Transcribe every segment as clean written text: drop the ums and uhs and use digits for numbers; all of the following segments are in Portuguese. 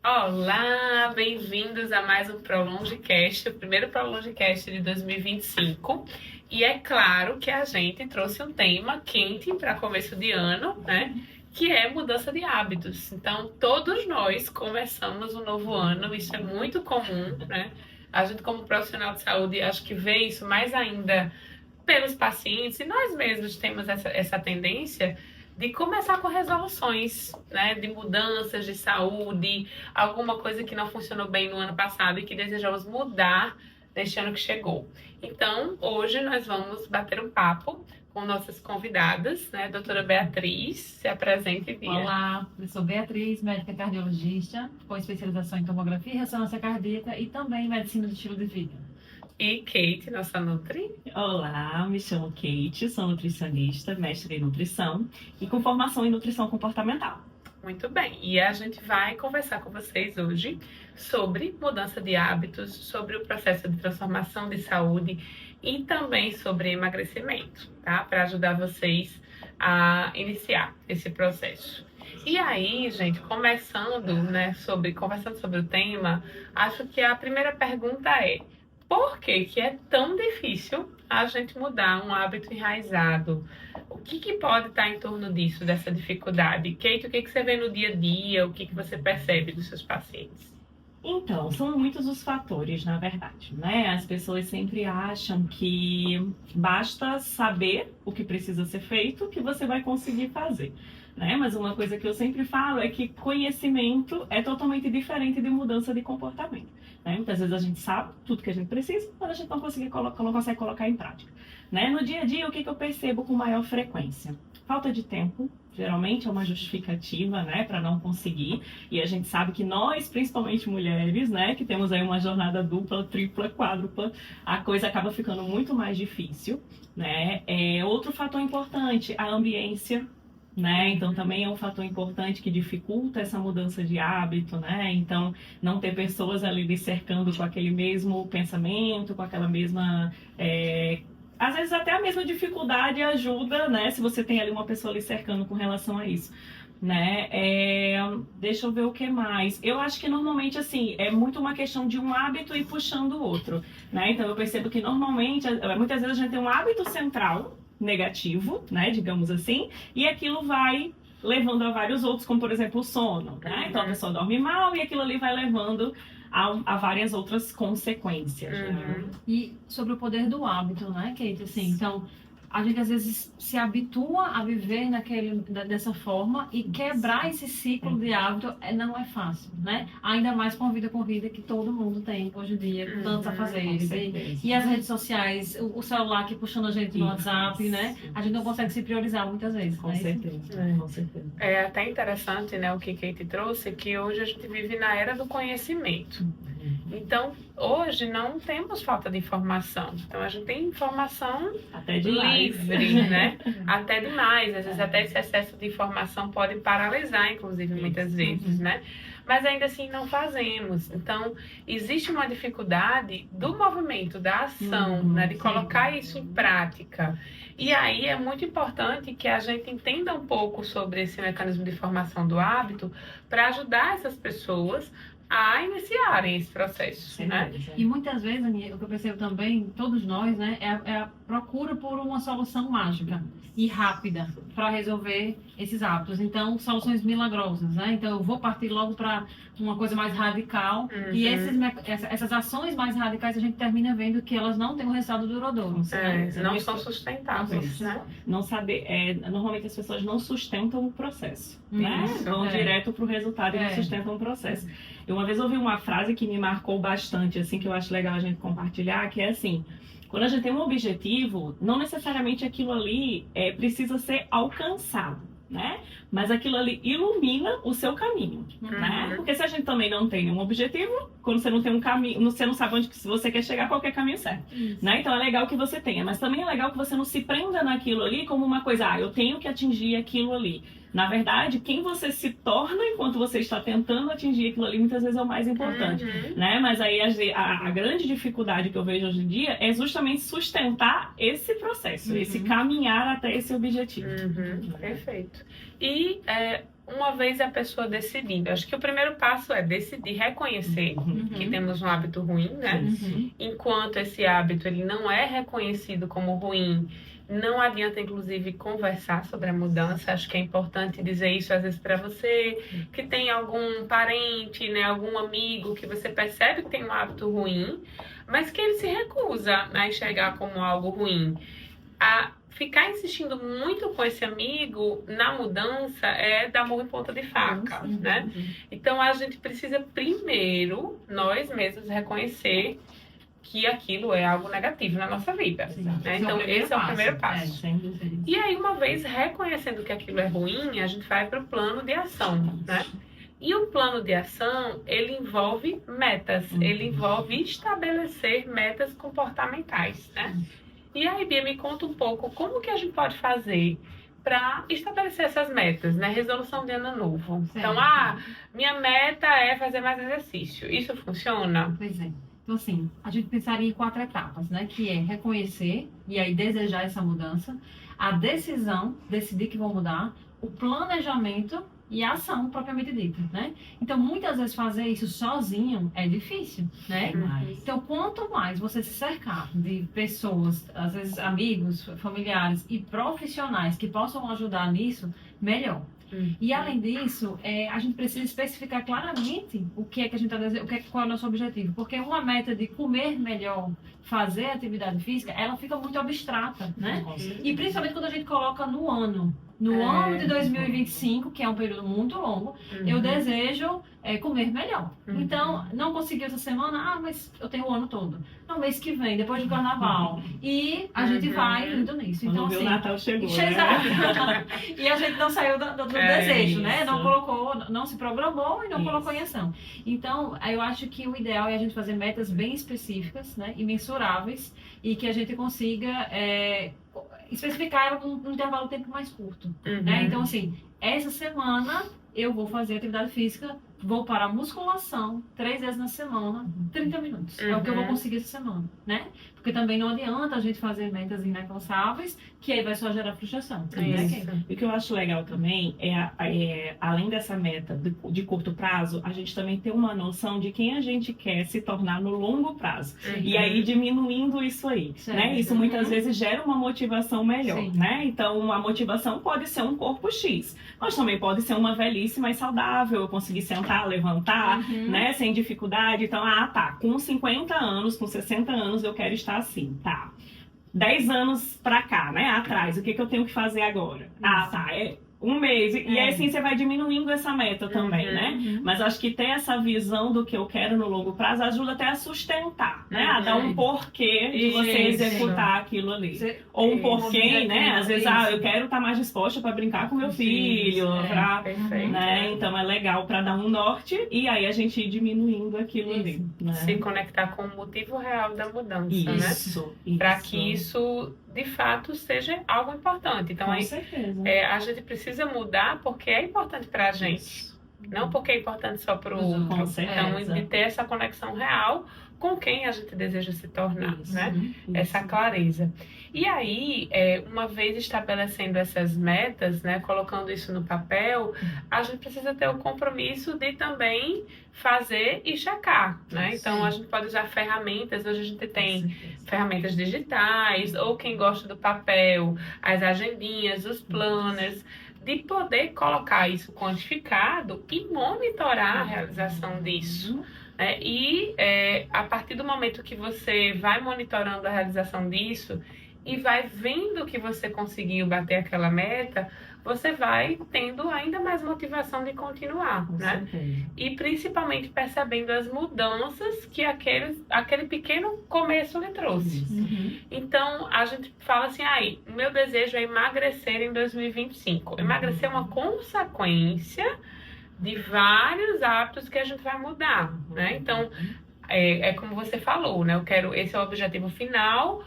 Olá, bem-vindos a mais um ProLongecast, o primeiro ProLongecast de 2025. E é claro que a gente trouxe um tema quente para começo de ano, né? Que é mudança de hábitos. Então, todos nós começamos um novo ano, isso é muito comum, né? A gente, como profissional de saúde, acho que vê isso mais ainda pelos pacientes, e nós mesmos temos essa tendência de começar com resoluções, né, de mudanças de saúde, alguma coisa que não funcionou bem no ano passado e que desejamos mudar neste ano que chegou. Então, hoje nós vamos bater um papo com nossas convidadas, né, doutora Beatriz, se apresente, Bia. Olá, eu sou Beatriz, médica cardiologista, com especialização em tomografia e ressonância cardíaca e também em medicina do estilo de vida. E Kate, nossa Nutri. Olá, me chamo Kate, sou nutricionista, mestre em nutrição e com formação em nutrição comportamental. Muito bem, e a gente vai conversar com vocês hoje sobre mudança de hábitos, sobre o processo de transformação de saúde e também sobre emagrecimento, tá? Para ajudar vocês a iniciar esse processo. E aí, gente, conversando sobre o tema, acho que a primeira pergunta é: por que é tão difícil a gente mudar um hábito enraizado? O que pode estar em torno disso, dessa dificuldade? Kate, o que você vê no dia a dia? O que você percebe dos seus pacientes? Então, são muitos os fatores, na verdade, né? As pessoas sempre acham que basta saber o que precisa ser feito que você vai conseguir fazer, né? Mas uma coisa que eu sempre falo é que conhecimento é totalmente diferente de mudança de comportamento, né? Muitas vezes a gente sabe tudo que a gente precisa, mas a gente não consegue colocar em prática, né? No dia a dia, o que eu percebo com maior frequência? Falta de tempo. Geralmente é uma justificativa, né, para não conseguir. E a gente sabe que nós, principalmente mulheres, né, que temos aí uma jornada dupla, tripla, quádrupla, a coisa acaba ficando muito mais difícil, né? Outro fator importante, a ambiência, né? Então também é um fator importante que dificulta essa mudança de hábito, né? Então não ter pessoas ali lhe cercando com aquele mesmo pensamento, com aquela mesma... Às vezes até a mesma dificuldade ajuda, né? Se você tem ali uma pessoa lhe cercando com relação a isso, né? Deixa eu ver o que mais. Eu acho que normalmente, assim, é muito uma questão de um hábito e puxando o outro, né? Então eu percebo que normalmente, muitas vezes a gente tem um hábito central negativo, né? Digamos assim, e aquilo vai levando a vários outros, como por exemplo o sono, né? Então a pessoa dorme mal e aquilo ali vai levando a várias outras consequências. Né? E sobre o poder do hábito, né, Kate? Assim, então, a gente às vezes se habitua a viver dessa forma e quebrar esse ciclo de hábito não é fácil, né? Ainda mais com a vida corrida que todo mundo tem hoje em dia, com tantos afazeres. E as redes sociais, o celular aqui puxando a gente no WhatsApp, né? A gente não consegue se priorizar muitas vezes. Com certeza. É até interessante, né, o que Kate trouxe, que hoje a gente vive na era do conhecimento. Então, hoje não temos falta de informação. Então, a gente tem informação até livre, né? Até demais. Às vezes, até esse excesso de informação pode paralisar, inclusive, muitas vezes, né? Mas ainda assim não fazemos. Então, existe uma dificuldade do movimento, da ação, né? De colocar isso em prática. E aí é muito importante que a gente entenda um pouco sobre esse mecanismo de formação do hábito para ajudar essas pessoas a iniciarem esse processo, né? E muitas vezes, Aninha, o que eu percebo também, todos nós, né, é a procura por uma solução mágica e rápida para resolver esses hábitos. Então, soluções milagrosas, né? Então, eu vou partir logo para uma coisa mais radical e essas ações mais radicais a gente termina vendo que elas não têm um resultado duradouro. Não são sustentáveis, né? Não saber, normalmente as pessoas não sustentam o processo, né? Vão direto para o resultado e não sustentam o processo. E uma vez eu ouvi uma frase que me marcou bastante, assim, que eu acho legal a gente compartilhar, que é assim: quando a gente tem um objetivo, não necessariamente aquilo ali precisa ser alcançado, né? Mas aquilo ali ilumina o seu caminho, né? Porque se a gente também não tem um objetivo, quando você não tem um caminho, você não sabe onde se você quer chegar, qualquer caminho serve, né? Então é legal que você tenha, mas também é legal que você não se prenda naquilo ali como uma coisa, eu tenho que atingir aquilo ali. Na verdade, quem você se torna enquanto você está tentando atingir aquilo ali, muitas vezes é o mais importante, né? Mas aí a grande dificuldade que eu vejo hoje em dia é justamente sustentar esse processo, esse caminhar até esse objetivo. Perfeito. E uma vez a pessoa decidindo, acho que o primeiro passo é decidir reconhecer que temos um hábito ruim, né? Enquanto esse hábito ele não é reconhecido como ruim, não adianta, inclusive, conversar sobre a mudança. Acho que é importante dizer isso, às vezes, para você que tem algum parente, né, algum amigo que você percebe que tem um hábito ruim, mas que ele se recusa a enxergar como algo ruim. A ficar insistindo muito com esse amigo na mudança é dar murro em ponta de faca, né? Então, a gente precisa primeiro, nós mesmos, reconhecer que aquilo é algo negativo na nossa vida. Né? Então, esse é o primeiro passo. E aí, uma vez reconhecendo que aquilo é ruim, a gente vai para o plano de ação, né? E o plano de ação, ele envolve metas, ele envolve estabelecer metas comportamentais, né? E aí, Bia, me conta um pouco como que a gente pode fazer para estabelecer essas metas, né? Resolução de ano novo. Certo. Então, minha meta é fazer mais exercício. Isso funciona? Pois é. Então, assim, a gente pensaria em 4 etapas, né? Que é reconhecer e aí desejar essa mudança, a decisão, decidir que vão mudar, o planejamento e a ação propriamente dita, né? Então, muitas vezes fazer isso sozinho é difícil, né? Então, quanto mais você se cercar de pessoas, às vezes amigos, familiares e profissionais que possam ajudar nisso, melhor. E além disso, a gente precisa especificar claramente o que é que a gente está dizendo, qual é o nosso objetivo. Porque uma meta de comer melhor, fazer atividade física, ela fica muito abstrata, né? E principalmente quando a gente coloca no ano. No ano de 2025, que é um período muito longo, eu desejo comer melhor. Então, não consegui essa semana, mas eu tenho o ano todo. No mês que vem, depois do carnaval. E a gente vai indo nisso. Então, Quando assim, o Natal chegou, né? E a gente não saiu do desejo, né? isso. Não colocou, não se programou e não colocou em ação. Então, eu acho que o ideal é a gente fazer metas bem específicas, né? E mensuráveis, e que a gente consiga especificar ela num intervalo de tempo mais curto. Né? Então, assim, essa semana eu vou fazer atividade física, vou para a musculação 3 vezes na semana, 30 minutos. É o que eu vou conseguir essa semana, né? Porque também não adianta a gente fazer metas inalcançáveis, que aí vai só gerar frustração. Né? E o que eu acho legal também além dessa meta de curto prazo, a gente também ter uma noção de quem a gente quer se tornar no longo prazo. E aí diminuindo isso aí, né? Isso muitas vezes gera uma motivação melhor, né? Então, a motivação pode ser um corpo X, mas também pode ser uma velhice mais saudável, eu conseguir sentar, levantar, né? Sem dificuldade. Então, com 50 anos, com 60 anos, eu quero estar assim, 10 anos pra cá, né? Atrás, o que eu tenho que fazer agora? Um mês. E aí, assim, você vai diminuindo essa meta também, né? Mas acho que ter essa visão do que eu quero no longo prazo ajuda até a sustentar, né? A dar um porquê de você executar aquilo ali. Ou um porquê, né? Às vezes, eu quero estar mais disposta para brincar com meu filho, né? Então, é legal para dar um norte e aí a gente ir diminuindo aquilo ali. Né? Se conectar com o motivo real da mudança, isso. Para que isso de fato seja algo importante. Então, com certeza. A gente precisa mudar porque é importante para a gente, não porque é importante só para o outro. Com certeza. Então, de ter essa conexão real com quem a gente deseja se tornar, né? Essa clareza. E aí, uma vez estabelecendo essas metas, né, colocando isso no papel, a gente precisa ter o compromisso de também fazer e checar, né? Então, a gente pode usar ferramentas, hoje a gente tem ferramentas digitais, ou quem gosta do papel, as agendinhas, os planners, de poder colocar isso quantificado e monitorar a realização disso. E a partir do momento que você vai monitorando a realização disso e vai vendo que você conseguiu bater aquela meta, você vai tendo ainda mais motivação de continuar, né? E principalmente percebendo as mudanças que aquele pequeno começo lhe trouxe. Então, a gente fala assim, o meu desejo é emagrecer em 2025. Emagrecer é uma consequência de vários hábitos que a gente vai mudar, né? Então, é como você falou, né? Esse é o objetivo final,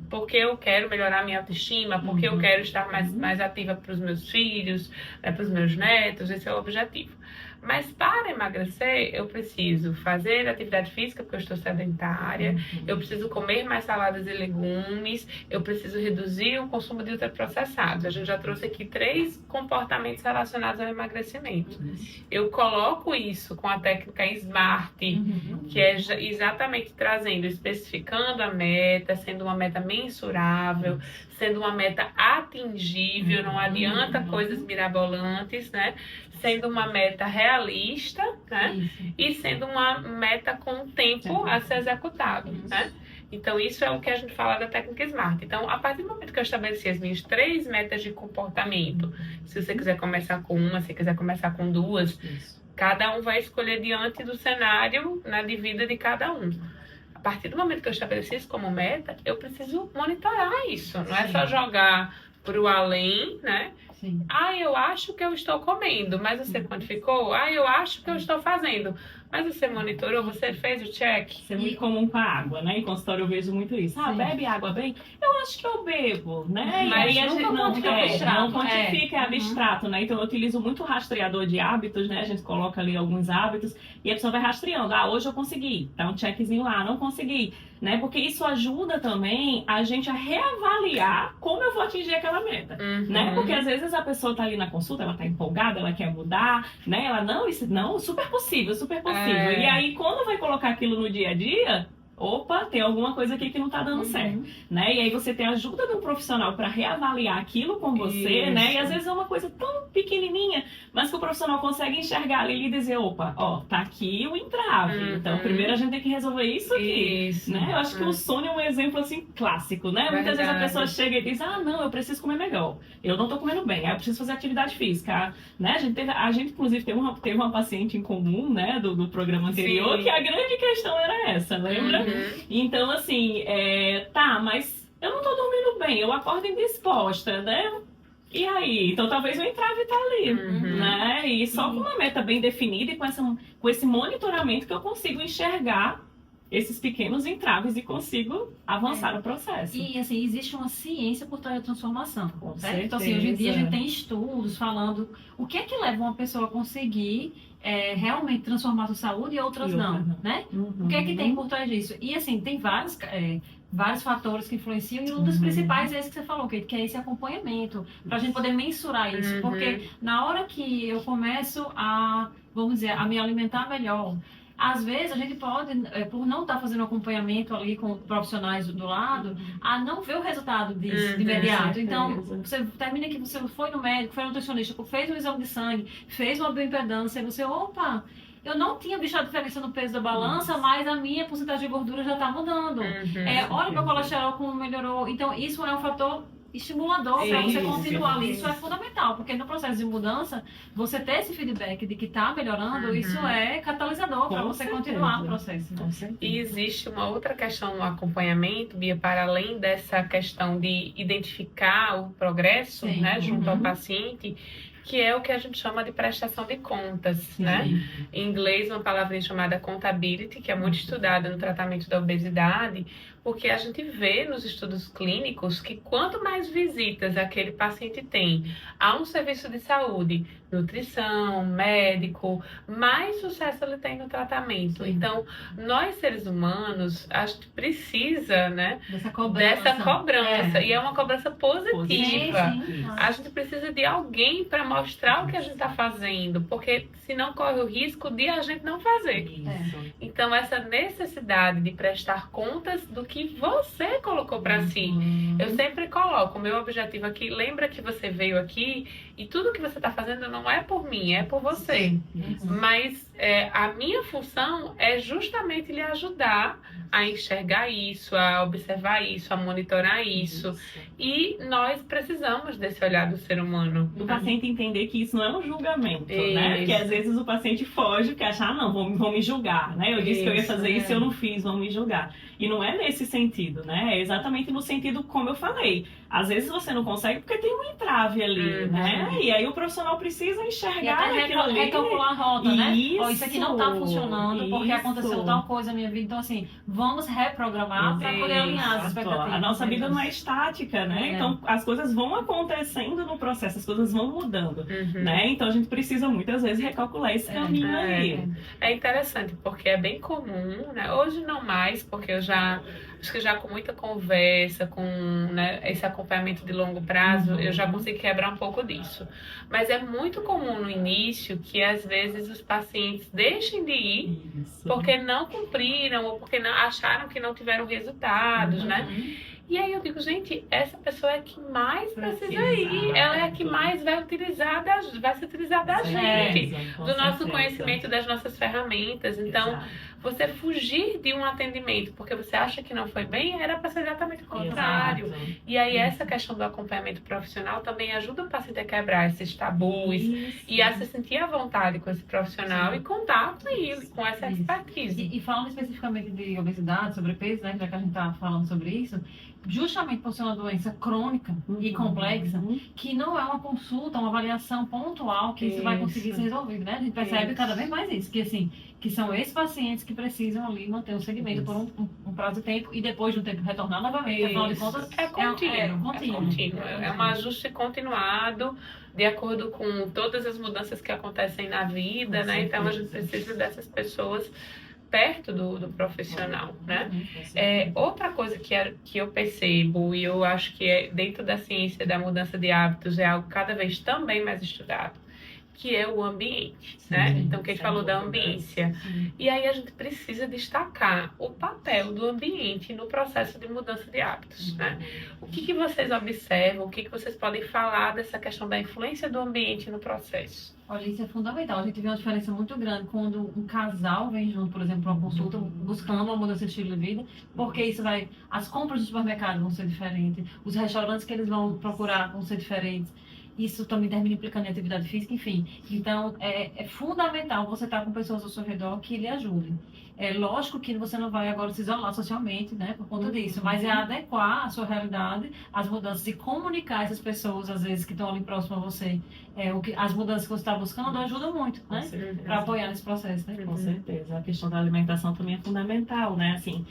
porque eu quero melhorar a minha autoestima, porque eu quero estar mais ativa para os meus filhos, né, para os meus netos, esse é o objetivo. Mas para emagrecer, eu preciso fazer atividade física, porque eu estou sedentária, eu preciso comer mais saladas e legumes, eu preciso reduzir o consumo de ultraprocessados. A gente já trouxe aqui 3 comportamentos relacionados ao emagrecimento. Eu coloco isso com a técnica SMART, que é exatamente especificando a meta, sendo uma meta mensurável, sendo uma meta atingível, não adianta coisas mirabolantes, né? Sendo uma meta realista, né? E sendo uma meta com tempo a ser executado, né? Então, isso é o que a gente fala da técnica SMART. Então, a partir do momento que eu estabeleci as minhas 3 metas de comportamento, se você quiser começar com uma, se quiser começar com 2, cada um vai escolher diante do cenário, né, de vida de cada um. A partir do momento que eu estabeleci isso como meta, eu preciso monitorar isso. Não é só jogar para o além, né? Eu acho que eu estou comendo, mas você quantificou? Eu acho que eu estou fazendo. Mas você monitorou, você fez o check? Isso é muito comum com a água, né? Em consultório eu vejo muito isso. Bebe água bem? Eu acho que eu bebo, né? Mas e aí a gente não quantifica, é Uhum. abstrato, né? Então eu utilizo muito rastreador de hábitos, né? A gente coloca ali alguns hábitos e a pessoa vai rastreando. Hoje eu consegui. Dá um checkzinho lá, não consegui. Né? Porque isso ajuda também a gente a reavaliar como eu vou atingir aquela meta, né? Porque às vezes a pessoa tá ali na consulta, ela tá empolgada, ela quer mudar, né? Ela, não, super possível, super possível. E aí, quando vai colocar aquilo no dia a dia, opa, tem alguma coisa aqui que não tá dando certo, né? E aí você tem a ajuda de um profissional para reavaliar aquilo com você, né? E às vezes é uma coisa tão pequenininha, mas que o profissional consegue enxergar ali e dizer, opa, tá aqui o entrave. Então, primeiro a gente tem que resolver isso aqui, né? Eu acho que o sono é um exemplo, assim, clássico, né? Muitas vezes a pessoa chega e diz, não, eu preciso comer melhor. Eu não tô comendo bem, eu preciso fazer atividade física, né? A gente inclusive, teve uma paciente em comum, né? Do programa anterior, que a grande questão era essa, lembra? Então, assim, mas eu não tô dormindo bem, eu acordo indisposta, né? E aí? Então, talvez o entrave tá ali, né? E só com uma meta bem definida e com esse monitoramento que eu consigo enxergar esses pequenos entraves e consigo avançar no processo. E, assim, existe uma ciência por trás da transformação, certo? Então, assim, certeza. hoje em dia a gente tem estudos falando o que é que leva uma pessoa a conseguir realmente transformar a sua saúde e outras não, né? O que é que tem por trás disso? E, assim, tem vários fatores que influenciam, e um dos principais é esse que você falou, que é esse acompanhamento, para a gente poder mensurar isso, porque na hora que eu começo vamos dizer, a me alimentar melhor, às vezes a gente pode, por não estar fazendo acompanhamento ali com profissionais do lado, a não ver o resultado disso de imediato. Então, você termina que você foi no médico, foi no nutricionista, fez um exame de sangue, fez uma bioimpedância, você, eu não tinha visto a diferença no peso da balança, mas a minha porcentagem de gordura já está mudando. Olha meu colesterol como melhorou. Então, isso é um fator estimulador para você continuar ali. Isso é fundamental, porque no processo de mudança, você ter esse feedback de que está melhorando, isso é catalisador para você continuar o processo. E existe uma outra questão no acompanhamento, Bia, para além dessa questão de identificar o progresso, né, junto ao paciente, que é o que a gente chama de prestação de contas, né? Em inglês, uma palavrinha chamada accountability, que é muito estudada no tratamento da obesidade, porque a gente vê nos estudos clínicos que quanto mais visitas aquele paciente tem a um serviço de saúde, nutrição, médico, mais sucesso ele tem no tratamento. Então, nós seres humanos, a gente precisa, né, dessa cobrança. E é uma cobrança positiva. A gente precisa de alguém para mostrar o que a gente está fazendo, porque senão corre o risco de a gente não fazer. Então, essa necessidade de prestar contas do que você colocou para si. Eu sempre coloco o meu objetivo aqui. Lembra que você veio aqui e tudo que você está fazendo não é por mim, é por você. Mas a minha função é justamente lhe ajudar a enxergar isso, a observar isso, a monitorar isso. E nós precisamos desse olhar do ser humano. O paciente entender que isso não é um julgamento, né? Porque às vezes o paciente foge, porque acha, não, vão me julgar, né? Eu disse que eu ia fazer isso e eu não fiz, vão me julgar. E não é nesse sentido, né? É exatamente no sentido como eu falei. Às vezes você não consegue porque tem um entrave vulnerável ali, né? E aí o profissional precisa E enxergar até aquilo ali. recalcular a rota, né? Ó, isso aqui não tá Isso, funcionando porque isso. aconteceu tal coisa na minha vida. Então, assim, vamos reprogramar para poder alinhar as Exato. expectativas. A nossa vida não é estática, né? É. Então as coisas vão acontecendo no processo, as coisas vão mudando, Uhum. né? Então a gente precisa muitas vezes recalcular esse caminho aí. É interessante, porque é bem comum, né? Hoje não mais, porque eu acho que já com muita conversa, com, né, esse acompanhamento de longo prazo, eu já consigo quebrar um pouco disso. Mas é muito comum no início que às vezes os pacientes deixem de ir Isso. porque não cumpriram ou porque não, acharam que não tiveram resultados, né? E aí eu digo, gente, essa pessoa é a que mais precisa ir, ela é a que mais vai se utilizar da gente, do nosso conhecimento, das nossas ferramentas. Então, você fugir de um atendimento porque você acha que não foi bem, era para ser exatamente o contrário. Exato. E aí essa questão do acompanhamento profissional também ajuda o paciente a quebrar esses tabus e a se sentir à vontade com esse profissional e contar com ele, com essa expertise. E falando especificamente de obesidade, sobrepeso, né, já que a gente está falando sobre isso, justamente por ser uma doença crônica e complexa, que não é uma consulta, uma avaliação pontual que isso vai conseguir ser resolvido, né? A gente percebe cada vez mais isso, que assim, que são esses pacientes que precisam ali manter o segmento por um prazo de tempo e depois de um tempo retornar novamente, afinal de contas, É contínuo. É um ajuste continuado de acordo com todas as mudanças que acontecem na vida, né? Então a gente precisa dessas pessoas perto do profissional, né? Outra coisa que eu percebo e eu acho que é dentro da ciência da mudança de hábitos é algo cada vez também mais estudado, que é o ambiente, né? Então, quem falou da ambiência. E aí a gente precisa destacar o papel do ambiente no processo de mudança de hábitos, né? O que vocês observam, o que vocês podem falar dessa questão da influência do ambiente no processo? Olha, isso é fundamental. A gente vê uma diferença muito grande quando um casal vem junto, por exemplo, para uma consulta, buscando uma mudança de estilo de vida, porque isso vai... As compras do supermercado vão ser diferentes, os restaurantes que eles vão procurar vão ser diferentes. Isso também termina implicando em atividade física, enfim. Então, é fundamental você estar com pessoas ao seu redor que lhe ajudem. É lógico que você não vai agora se isolar socialmente, né, por conta disso, mas é adequar a sua realidade, as mudanças e comunicar essas pessoas, às vezes, que estão ali próximo a você. As mudanças que você está buscando ajudam muito, né, para apoiar nesse processo, né? Com certeza. A questão da alimentação também é fundamental, né? Assim,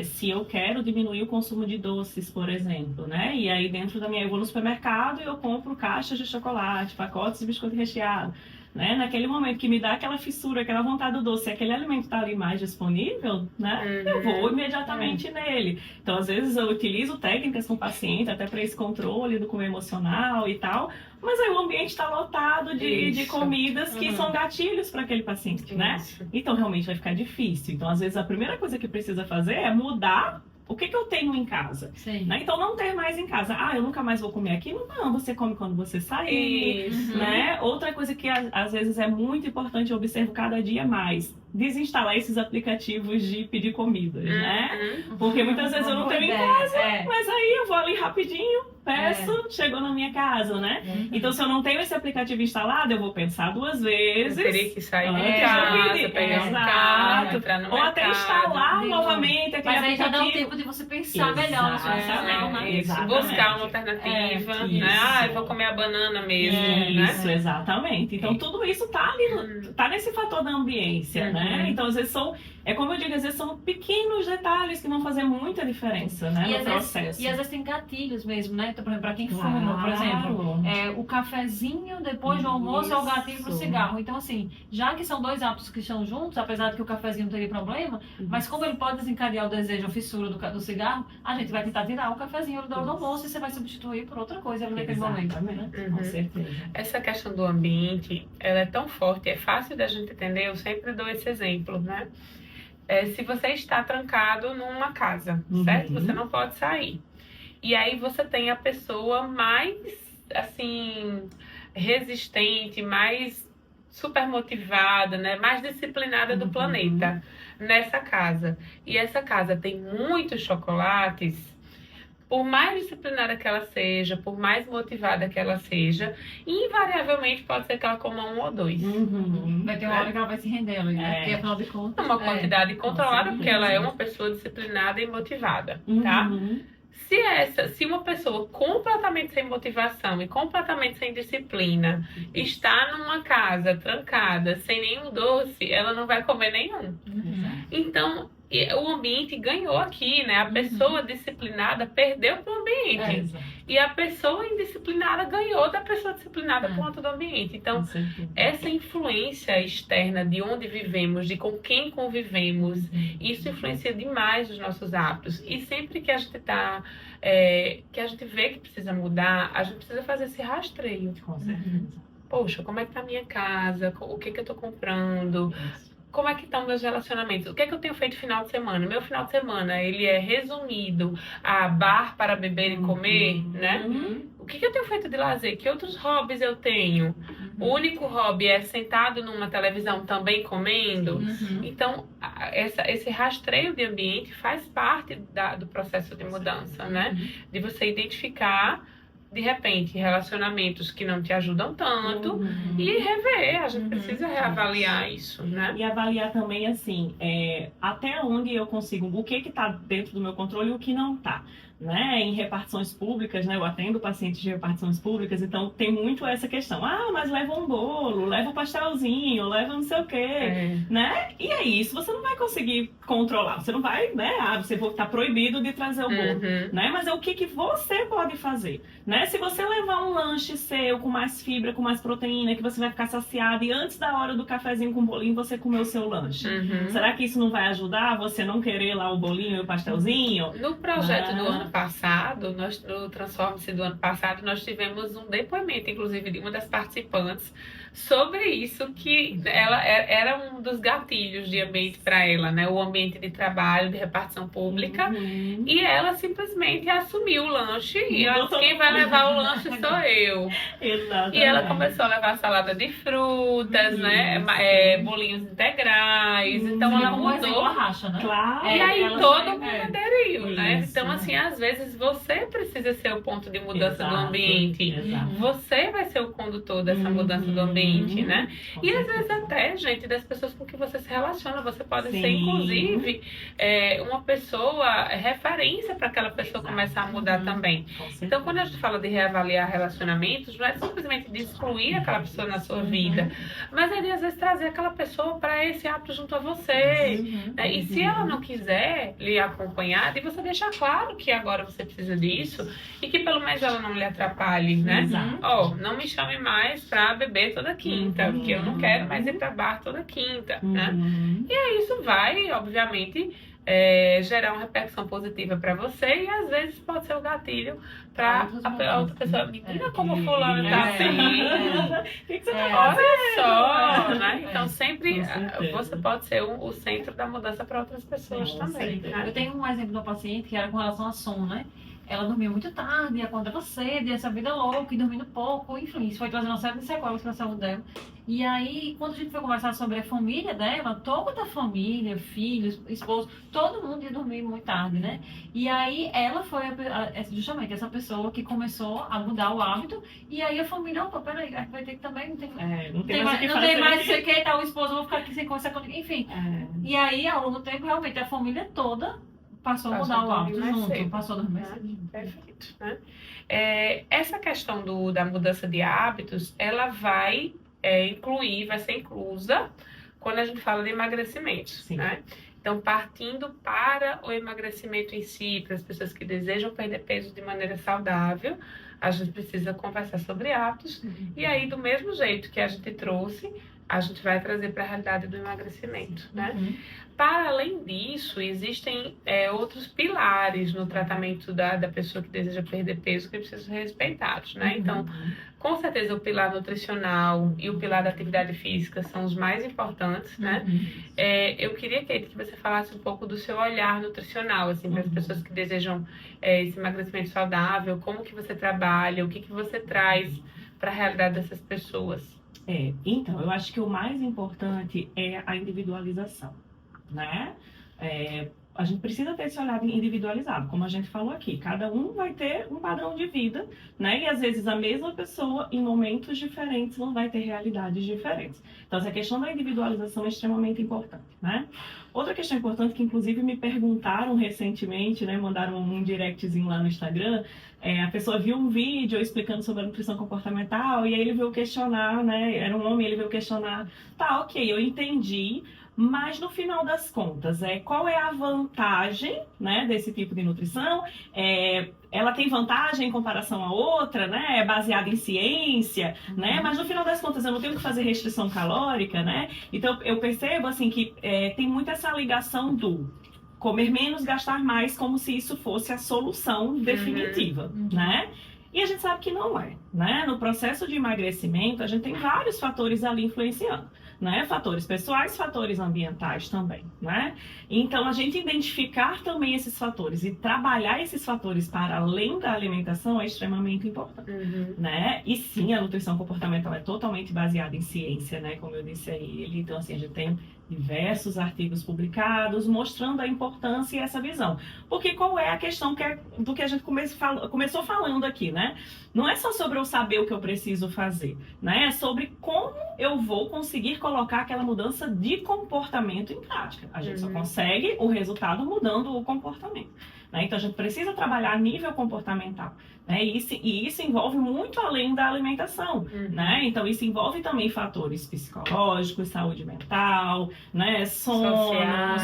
se eu quero diminuir o consumo de doces, por exemplo, né? E aí dentro da minha... Eu vou no supermercado e eu compro caixas de chocolate, pacotes de biscoito recheado. Né? Naquele momento que me dá aquela fissura, aquela vontade do doce, se aquele alimento está ali mais disponível, né? Eu vou imediatamente nele. Então, às vezes, eu utilizo técnicas com o paciente, até para esse controle do comer emocional e tal, mas aí o ambiente está lotado de comidas que são gatilhos para aquele paciente, né? Então, realmente vai ficar difícil. Então, às vezes, a primeira coisa que precisa fazer é mudar o que eu tenho em casa. Né? Então, não ter mais em casa. Eu nunca mais vou comer aquilo. Não, você come quando você sair. Né? Outra coisa que às vezes é muito importante, eu observo cada dia mais. Desinstalar esses aplicativos de pedir comidas, né? Porque muitas vezes eu não tenho em casa, mas aí eu vou ali rapidinho, peço, chegou na minha casa, né? Então, se eu não tenho esse aplicativo instalado, eu vou pensar duas vezes. Eu teria que sair de antes casa, pegar um carro, entrar no ou até mercado, instalar novamente aquele mas aí já aplicativo. dá um tempo de você pensar melhor na sua decisão, né? Buscar uma alternativa, né? Eu vou comer a banana mesmo, né? Isso, exatamente. Então, tudo isso tá ali, tá nesse fator da ambiência, né? Então, às vezes como eu digo, às vezes são pequenos detalhes que vão fazer muita diferença, né, no processo. E às vezes tem gatilhos mesmo, né? Então, por exemplo, para quem fuma, por exemplo, o cafezinho depois do almoço é o gatilho pro cigarro. Então, assim, já que são dois hábitos que estão juntos, apesar de que o cafezinho não teria problema, mas como ele pode desencadear o desejo, a fissura do cigarro, a gente vai tentar tirar o cafezinho do almoço e você vai substituir por outra coisa ali naquele momento, né? Com certeza. Essa questão do ambiente, ela é tão forte, é fácil da gente entender, eu sempre dou esse exemplo, né? Se você está trancado numa casa, certo? Você não pode sair. E aí você tem a pessoa mais, assim, resistente, mais super motivada, né? Mais disciplinada do planeta nessa casa. E essa casa tem muitos chocolates. Por mais disciplinada que ela seja, por mais motivada que ela seja, invariavelmente pode ser que ela coma um ou dois. Vai ter uma hora que ela vai se render ali, né? Porque afinal de contas... Uma quantidade controlada, porque ela é uma pessoa disciplinada e motivada, tá? Se uma pessoa completamente completamente sem motivação e completamente sem disciplina, está numa casa trancada, sem nenhum doce, ela não vai comer nenhum. Então, o ambiente ganhou aqui, né? A pessoa disciplinada perdeu para o ambiente. E a pessoa indisciplinada ganhou da pessoa disciplinada por conta do ambiente. Então, essa influência externa de onde vivemos, de com quem convivemos, isso influencia demais os nossos hábitos. E sempre que a gente que a gente vê que precisa mudar, a gente precisa fazer esse rastreio. Com certeza. Poxa, como é que tá a minha casa? O que eu tô comprando? Como é que estão meus relacionamentos? O que é que eu tenho feito final de semana? Meu final de semana, ele é resumido a bar para beber e comer, né? O que eu tenho feito de lazer? Que outros hobbies eu tenho? O único hobby é sentado numa televisão também comendo? Então, esse rastreio de ambiente faz parte do processo de mudança, né? De você identificar, de repente, relacionamentos que não te ajudam tanto e rever. A gente precisa reavaliar isso, né? E avaliar também, assim, até onde eu consigo, o que está dentro do meu controle e o que não está. Né? Em repartições públicas, né? Eu atendo pacientes de repartições públicas, então tem muito essa questão. Ah, mas leva um bolo, leva um pastelzinho, leva não sei o quê, né? E aí, isso você não vai conseguir controlar. Você não vai, né? Você vai estar proibido de trazer o bolo, né? Mas é o que você pode fazer, né? Se você levar um lanche seu com mais fibra, com mais proteína, que você vai ficar saciado e antes da hora do cafezinho com o bolinho você comer o seu lanche. Será que isso não vai ajudar você não querer lá o bolinho e o pastelzinho? No projeto do ano passado, no Transforme-se do ano passado, nós tivemos um depoimento, inclusive, de uma das participantes sobre isso, que ela era um dos gatilhos de ambiente para ela, né? O ambiente de trabalho, de repartição pública, e ela simplesmente assumiu o lanche e ela disse, quem vai levar o lanche sou eu. Exatamente. E ela começou a levar salada de frutas, né? Bolinhos integrais, então ela mudou. Racha, né? Claro. E aí todo mundo aderiu, né? Então, assim, às vezes você precisa ser o ponto de mudança do ambiente. Você vai ser o condutor dessa mudança do ambiente, né? E às vezes até, gente, das pessoas com que você se relaciona, você pode ser, inclusive, uma pessoa referência para aquela pessoa começar a mudar também. Então, quando a gente fala de reavaliar relacionamentos, não é simplesmente de excluir aquela pessoa na sua vida, mas é de, às vezes, trazer aquela pessoa para esse hábito junto a você. Né? E se ela não quiser lhe acompanhar, de você deixar claro que agora você precisa disso e que pelo menos ela não lhe atrapalhe, né? Ó, não me chame mais para beber toda quinta, porque eu não quero mais ir para bar toda quinta, né? E aí isso vai, obviamente, gerar uma repercussão positiva para você e às vezes pode ser o gatilho para a outra pessoa. Menina, como fulano tá assim. O que você tá fazendo? Olha só, né? Então sempre você pode ser o centro da mudança para outras pessoas também. Né? Eu tenho um exemplo de uma paciente que era com relação a sono, né? Ela dormia muito tarde, acordava cedo, e essa vida louca, e dormindo pouco, enfim, isso foi trazendo uma série de sequelas para a saúde dela. E aí, quando a gente foi conversar sobre a família dela, toda a família, filhos, esposo, todo mundo ia dormir muito tarde, né? E aí, ela foi justamente essa pessoa que começou a mudar o hábito, e aí a família, opa, peraí, vai ter que também, não tem mais, sei o que, tá, o esposo, vou ficar aqui sem conversar com ninguém, enfim. E aí, ao longo do tempo, realmente, a família toda passou a mudar o hábito junto, passou a dormir cedo. Perfeito, né? Essa questão da mudança de hábitos, ela vai vai ser inclusa quando a gente fala de emagrecimento, né? Então, partindo para o emagrecimento em si, para as pessoas que desejam perder peso de maneira saudável, a gente precisa conversar sobre hábitos. E aí, do mesmo jeito que a gente trouxe, a gente vai trazer para a realidade do emagrecimento, né? Para além disso, existem outros pilares no tratamento da pessoa que deseja perder peso que precisam ser respeitados, né? Então, com certeza, o pilar nutricional e o pilar da atividade física são os mais importantes, né? Eu queria, Kate, que você falasse um pouco do seu olhar nutricional, assim, para as pessoas que desejam esse emagrecimento saudável, como que você trabalha, o que você traz para a realidade dessas pessoas. Então, eu acho que o mais importante é a individualização, né? a gente precisa ter esse olhar individualizado, como a gente falou aqui. Cada um vai ter um padrão de vida, né? E às vezes a mesma pessoa, em momentos diferentes, não vai ter realidades diferentes. Então, essa questão da individualização é extremamente importante, né? Outra questão importante que, inclusive, me perguntaram recentemente, né? Mandaram um directzinho lá no Instagram. A pessoa viu um vídeo eu explicando sobre a nutrição comportamental e aí ele veio questionar, né? Era um homem, ele veio questionar. Tá, ok, eu entendi. Mas no final das contas, qual é a vantagem, né, desse tipo de nutrição? Ela tem vantagem em comparação a outra, né? É baseada em ciência, né? Mas no final das contas eu não tenho que fazer restrição calórica, né? Então eu percebo assim que tem muito essa ligação do comer menos, gastar mais, como se isso fosse a solução definitiva, né? E a gente sabe que não é, né? No processo de emagrecimento, a gente tem vários fatores ali influenciando, né? Fatores pessoais, fatores ambientais também, né? Então, a gente identificar também esses fatores e trabalhar esses fatores para além da alimentação é extremamente importante, né? E sim, a nutrição comportamental é totalmente baseada em ciência, né? Como eu disse aí, então assim, a gente tem diversos artigos publicados mostrando a importância e essa visão. Porque qual é a questão do que a gente começou falando aqui, né? Não é só sobre eu saber o que eu preciso fazer, né? É sobre como eu vou conseguir colocar aquela mudança de comportamento em prática. A gente só consegue o resultado mudando o comportamento, né? Então a gente precisa trabalhar a nível comportamental, né? E isso envolve muito além da alimentação, né? Então isso envolve também fatores psicológicos, saúde mental, né? Sono,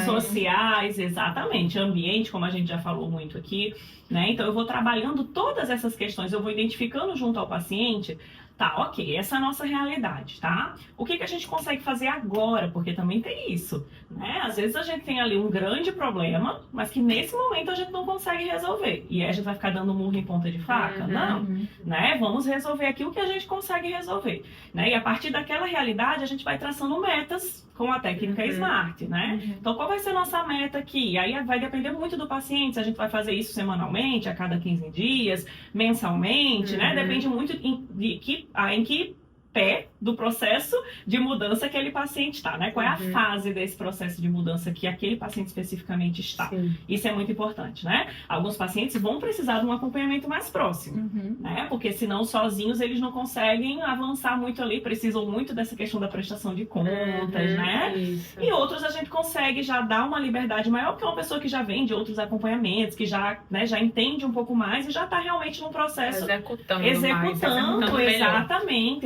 sociais, exatamente, ambiente, como a gente já falou muito aqui, né? Então eu vou trabalhando todas essas questões, eu vou identificando junto ao paciente. Tá, ok, essa é a nossa realidade, tá? O que a gente consegue fazer agora? Porque também tem isso, né? Às vezes a gente tem ali um grande problema, mas que nesse momento a gente não consegue resolver. E aí a gente vai ficar dando murro em ponta de faca? Não, né? Vamos resolver aqui o que a gente consegue resolver, né? E a partir daquela realidade a gente vai traçando metas com a técnica SMART, né? Então, qual vai ser a nossa meta aqui? Aí vai depender muito do paciente, se a gente vai fazer isso semanalmente, a cada 15 dias, mensalmente, né? Depende muito em que pé do processo de mudança que aquele paciente está, né? Qual é a fase desse processo de mudança que aquele paciente especificamente está. Isso é muito importante, né? Alguns pacientes vão precisar de um acompanhamento mais próximo, né? Porque senão sozinhos eles não conseguem avançar muito ali, precisam muito dessa questão da prestação de contas, né? Isso. E outros a gente consegue já dar uma liberdade maior, porque é uma pessoa que já vem de outros acompanhamentos, que já, né, já entende um pouco mais e já está realmente num processo executando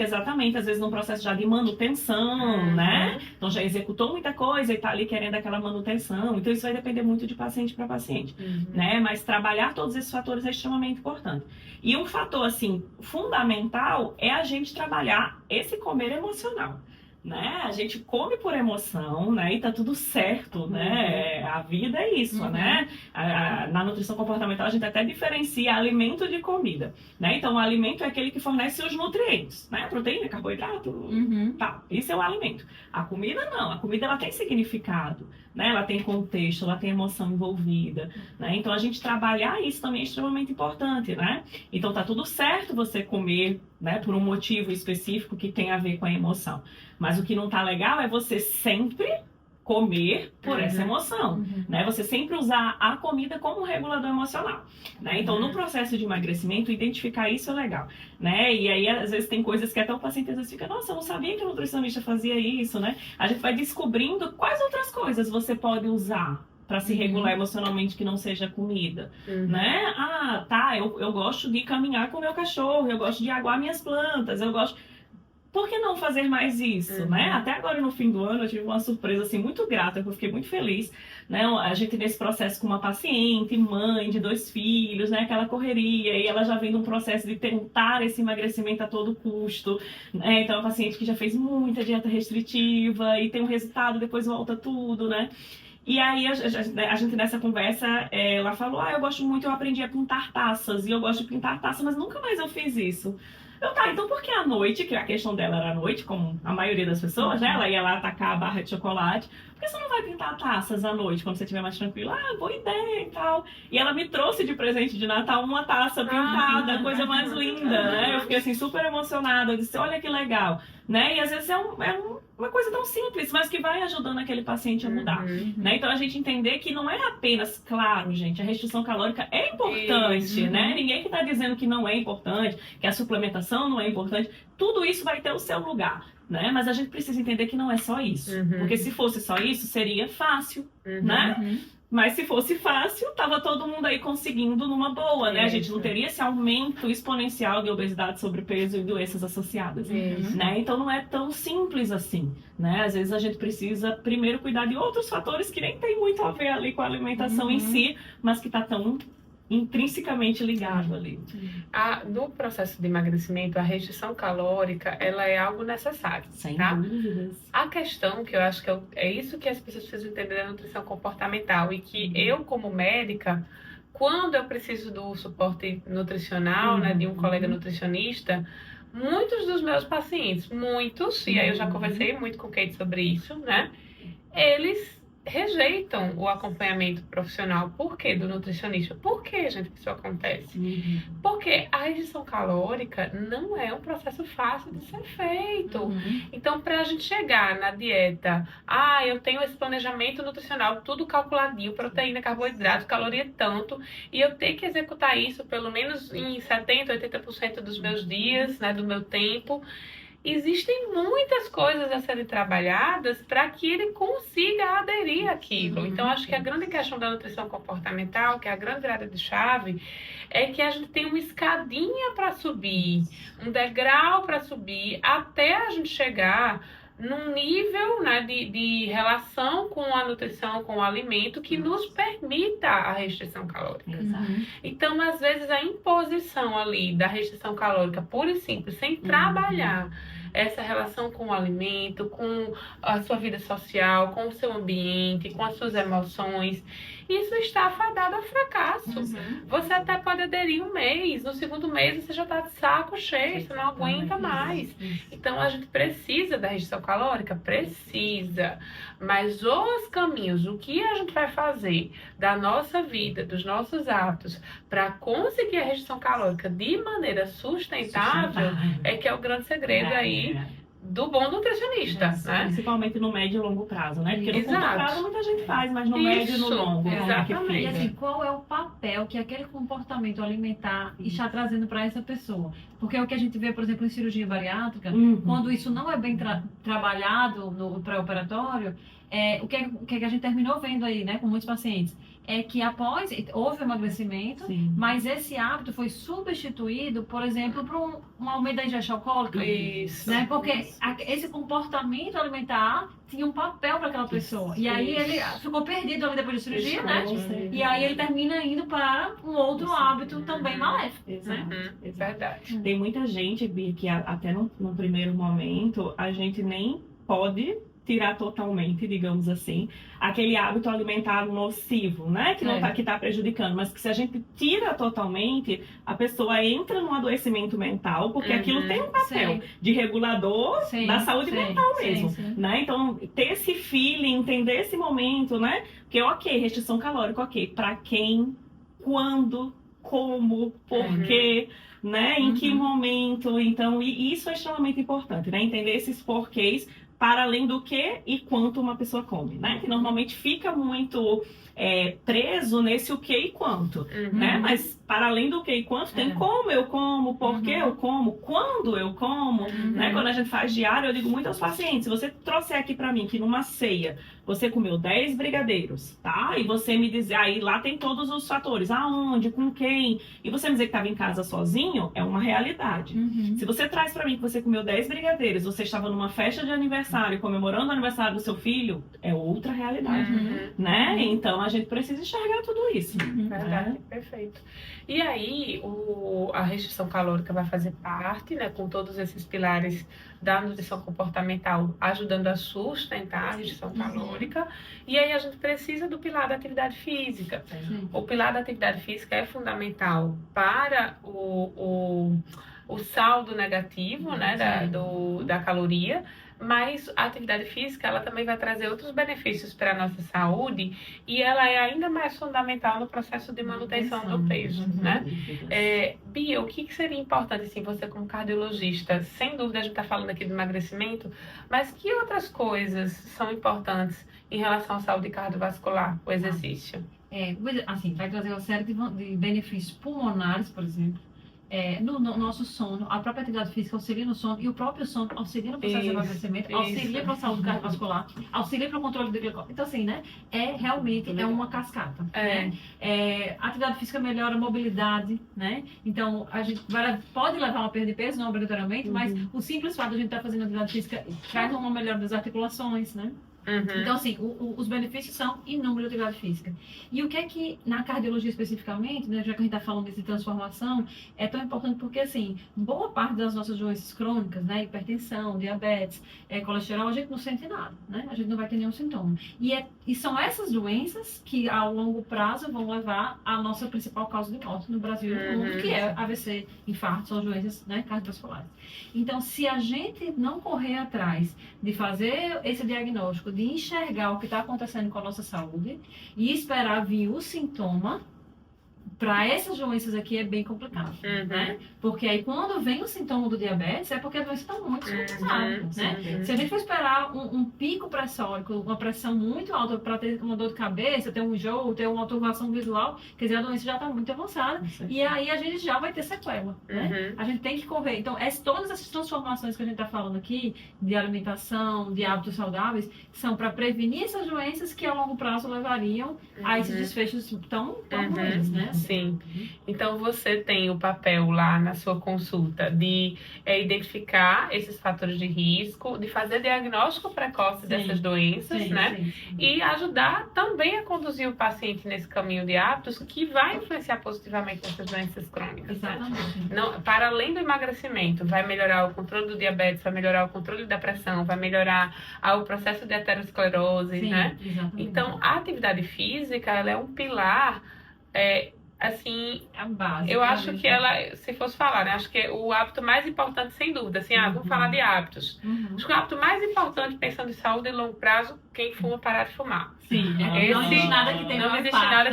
exatamente, às vezes num processo já de manutenção, né? Então já executou muita coisa e está ali querendo aquela manutenção. Então isso vai depender muito de paciente para paciente, né? Mas trabalhar todos esses fatores é extremamente importante. E um fator, assim, fundamental é a gente trabalhar esse comer emocional, né? A gente come por emoção, né? E tá tudo certo, né? A vida é isso, né? Na nutrição comportamental a gente até diferencia alimento de comida, né? Então o alimento é aquele que fornece os nutrientes, né? Proteína, carboidrato, tá. Isso é o alimento. A comida não. A comida ela tem significado, né? Ela tem contexto, ela tem emoção envolvida, né? Então a gente trabalhar isso também é extremamente importante, né? Então tá tudo certo você comer, né? Por um motivo específico que tem a ver com a emoção. Mas o que não tá legal é você sempre comer por essa emoção, né? Você sempre usar a comida como um regulador emocional, né? Então, no processo de emagrecimento, identificar isso é legal, né? E aí, às vezes, tem coisas que até o paciente às vezes fica, nossa, eu não sabia que o nutricionista fazia isso, né? A gente vai descobrindo quais outras coisas você pode usar para se regular emocionalmente que não seja comida, né? Ah, tá, eu gosto de caminhar com o meu cachorro, eu gosto de aguar minhas plantas, eu gosto... Por que não fazer mais isso, né? Até agora, no fim do ano, eu tive uma surpresa, assim, muito grata, que eu fiquei muito feliz, né? A gente nesse processo com uma paciente, mãe de 2 filhos, né? Aquela correria, e ela já vem num processo de tentar esse emagrecimento a todo custo, né? Então, é uma paciente que já fez muita dieta restritiva e tem um resultado, depois volta tudo, né? E aí, a gente nessa conversa, ela falou, eu gosto muito, eu aprendi a pintar taças, e eu gosto de pintar taças, mas nunca mais eu fiz isso. Então por que à noite, que a questão dela era à noite, como a maioria das pessoas, né? Ela ia lá atacar a barra de chocolate. Por que você não vai pintar taças à noite, quando você estiver mais tranquila? Boa ideia e tal. E ela me trouxe de presente de Natal uma taça pintada, coisa mais linda, né? Eu fiquei assim super emocionada. Eu disse, olha que legal, né? E às vezes é uma coisa tão simples, mas que vai ajudando aquele paciente a mudar, né? Então a gente entender que não é apenas, claro, gente, a restrição calórica é importante, né? Ninguém que está dizendo que não é importante, que a suplementação não é importante, tudo isso vai ter o seu lugar, né? Mas a gente precisa entender que não é só isso, porque se fosse só isso, seria fácil, né? Mas se fosse fácil, tava todo mundo aí conseguindo numa boa, né? A gente não teria esse aumento exponencial de obesidade, sobrepeso e doenças associadas, né? Então não é tão simples assim, né? Às vezes a gente precisa primeiro cuidar de outros fatores que nem tem muito a ver ali com a alimentação em si, mas que tá tão intrinsecamente ligado ali. No processo de emagrecimento, a restrição calórica, ela é algo necessário, Sem tá? dúvidas. A questão que eu acho que é isso que as pessoas precisam entender da nutrição comportamental e que eu, como médica, quando eu preciso do suporte nutricional, né, de um colega nutricionista, muitos dos meus pacientes, e aí eu já conversei muito com o Kate sobre isso, né, eles rejeitam o acompanhamento profissional. Por quê? Do nutricionista. Por que, gente, que isso acontece? Porque a restrição calórica não é um processo fácil de ser feito. Então, para a gente chegar na dieta, eu tenho esse planejamento nutricional, tudo calculadinho, proteína, carboidrato, caloria tanto, e eu tenho que executar isso pelo menos em 70%, 80% dos meus dias, né, do meu tempo. Existem muitas coisas a serem trabalhadas para que ele consiga aderir àquilo. Então, acho que a grande questão da nutrição comportamental, que é a grande virada de chave, é que a gente tem uma escadinha para subir, um degrau para subir, até a gente chegar num nível, né, de relação com a nutrição, com o alimento, que nos permita a restrição calórica. Então, às vezes, a imposição ali da restrição calórica pura e simples, sem trabalhar essa relação com o alimento, com a sua vida social, com o seu ambiente, com as suas emoções, isso está fadado ao fracasso. Você até pode aderir um mês, no segundo mês você já está de saco cheio, você não aguenta mais. Então a gente precisa da restrição calórica? Precisa. Mas os caminhos, o que a gente vai fazer da nossa vida, dos nossos hábitos, para conseguir a restrição calórica de maneira sustentável, é que é o grande segredo aí do bom nutricionista, né? Principalmente no médio e longo prazo, né? Porque no curto prazo muita gente faz, mas no médio e no longo. Exatamente. E assim, qual é o papel que aquele comportamento alimentar está trazendo para essa pessoa? Porque é o que a gente vê, por exemplo, em cirurgia bariátrica, quando isso não é bem trabalhado no pré-operatório, o que a gente terminou vendo aí, né, com muitos pacientes, é que após houve emagrecimento, mas esse hábito foi substituído, por exemplo, por um aumento da ingestão alcoólica. Isso. Né? Porque esse comportamento alimentar tinha um papel para aquela pessoa. E aí ele ficou perdido ali depois da cirurgia, né? E aí ele termina indo para um outro hábito também maléfico. Né? Verdade. Tem muita gente, Bia, que até no primeiro momento a gente nem pode tirar totalmente, digamos assim, aquele hábito alimentar nocivo, né? Que não que tá prejudicando, mas que se a gente tira totalmente, a pessoa entra num adoecimento mental, porque aquilo tem um papel de regulador da saúde mental mesmo, né? Então, ter esse feeling, entender esse momento, né? Porque, restrição calórica, para quem, quando, como, por quê, né? Em que momento, então, e isso é extremamente importante, né? Entender esses porquês, para além do que e quanto uma pessoa come, né? Que normalmente fica muito preso nesse o que e quanto, né? Mas para além do que e quanto, tem como eu como, por que eu como, quando eu como, né? Quando a gente faz diário, eu digo muito aos pacientes, se você trouxer aqui para mim que numa ceia você comeu 10 brigadeiros, tá? E você me dizer, aí lá tem todos os fatores, aonde, com quem, e você me dizer que estava em casa sozinho, é uma realidade. Se você traz para mim que você comeu 10 brigadeiros, você estava numa festa de aniversário, comemorando o aniversário do seu filho, é outra realidade, né? Então a gente precisa enxergar tudo isso. Verdade, perfeito. E aí, a restrição calórica vai fazer parte, né, com todos esses pilares da nutrição comportamental, ajudando a sustentar a restrição calórica. E aí a gente precisa do pilar da atividade física. O pilar da atividade física é fundamental para o saldo negativo, né, da caloria, mas a atividade física, ela também vai trazer outros benefícios para a nossa saúde e ela é ainda mais fundamental no processo de manutenção do peso, né? Bia, o que seria importante, assim, você como cardiologista? Sem dúvida a gente está falando aqui de emagrecimento, mas que outras coisas são importantes em relação à saúde cardiovascular, o exercício? Assim, vai trazer uma série de benefícios pulmonares, por exemplo. No nosso sono, a própria atividade física auxilia no sono e o próprio sono auxilia no processo de emagrecimento, auxilia para a saúde cardiovascular, auxilia para o controle do glicose. Então, assim, né? Realmente uma cascata. Né? A atividade física melhora a mobilidade, né? Então, a gente pode levar uma perda de peso, não obrigatoriamente, mas o simples fato de a gente estar fazendo atividade física traz uma melhora das articulações, né? Então, assim, os benefícios são inúmeros de atividade física. E o que é que, na cardiologia especificamente, né, já que a gente está falando de transformação, é tão importante porque, assim, boa parte das nossas doenças crônicas, né, hipertensão, diabetes, colesterol, a gente não sente nada, né? A gente não vai ter nenhum sintoma. E são essas doenças que, ao longo prazo, vão levar à nossa principal causa de morte no Brasil e no mundo, que é AVC, infarto, são doenças, né, cardiovasculares. Então, se a gente não correr atrás de fazer esse diagnóstico, de enxergar o que está acontecendo com a nossa saúde e esperar vir o sintoma, para essas doenças aqui é bem complicado, né? Porque aí quando vem o sintoma do diabetes é porque a doença está muito somatizada, né? Se a gente for esperar um pico pressórico, uma pressão muito alta para ter uma dor de cabeça, ter um enjoo, ter uma turbação visual, quer dizer, a doença já está muito avançada e aí a gente já vai ter sequela, né? A gente tem que correr. Então, todas essas transformações que a gente está falando aqui, de alimentação, de hábitos saudáveis, são para prevenir essas doenças que a longo prazo levariam a esses desfechos tão ruins, né? Sim. Então, você tem o papel lá na sua consulta de identificar esses fatores de risco, de fazer diagnóstico precoce dessas doenças, né? E ajudar também a conduzir o paciente nesse caminho de hábitos que vai influenciar positivamente nessas doenças crônicas. Exatamente. Né? Não, para além do emagrecimento, vai melhorar o controle do diabetes, vai melhorar o controle da pressão, vai melhorar o processo de aterosclerose, né? Exatamente. Então, a atividade física, ela é um pilar... assim, a base, eu acho que ela, se fosse falar, né, acho que é o hábito mais importante, sem dúvida, assim, vamos falar de hábitos. Acho que o hábito mais importante, pensando em saúde e longo prazo, quem fuma, parar de fumar. Sim, não existe nada que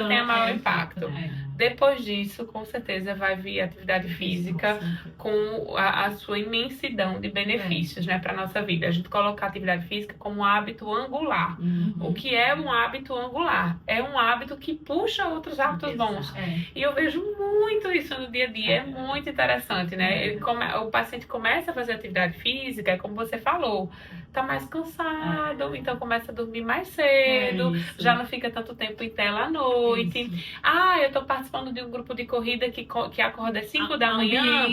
tenha maior impacto. Depois disso, com certeza, vai vir a atividade física com a sua imensidão de benefícios, né, para a nossa vida. A gente coloca a atividade física como um hábito angular. O que é um hábito angular? É um hábito que puxa outros hábitos bons. E eu vejo muito isso no dia a dia, é muito interessante, né? O paciente começa a fazer atividade física, como você falou, tá mais cansado, então começa a dormir mais cedo, já não fica tanto tempo em tela à noite. Eu tô participando de um grupo de corrida que acorda às 5 da manhã.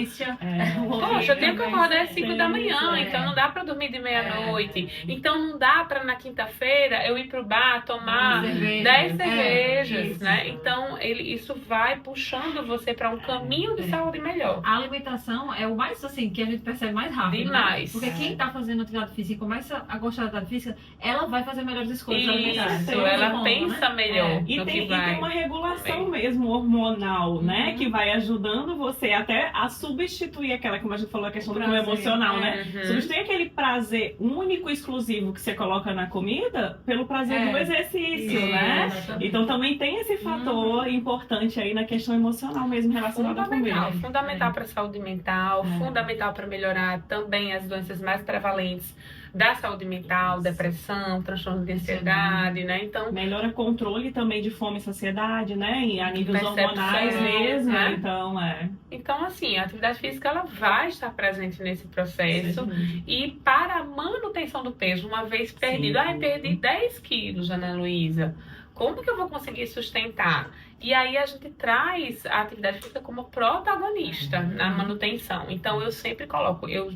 Poxa, eu tenho que acordar às 5 da manhã, então não dá pra dormir de meia-noite. Então não dá pra na quinta-feira eu ir pro bar tomar 10 cervejas, né? Então isso vai puxando você pra um caminho de saúde melhor. A alimentação é o mais, assim, que a gente percebe mais rápido. Demais. Né? Porque quem tá fazendo atividade física e começa a gostar da atividade física, ela vai fazer melhores escolhas alimentares. Ela pensa melhor. E tem uma regulação mesmo hormonal, né? Que vai ajudando você até a substituir aquela, como a gente falou, a questão do emocional, né? Substituir aquele prazer único e exclusivo que você coloca na comida pelo prazer do exercício, né? Então também tem esse fator importante aí na questão emocional mesmo relacionado à comida. Fundamental para a saúde mental, fundamental para melhorar também as doenças mais prevalentes da saúde mental, depressão, transtorno de ansiedade, né? Então, melhora controle também de fome e saciedade, né? E a níveis hormonais mesmo, né? Então, assim, a atividade física ela vai estar presente nesse processo e para a manutenção do peso, uma vez perdido, perdi 10 quilos, Ana Luísa. Como que eu vou conseguir sustentar? E aí a gente traz a atividade física como protagonista na manutenção. Então, eu sempre coloco, eu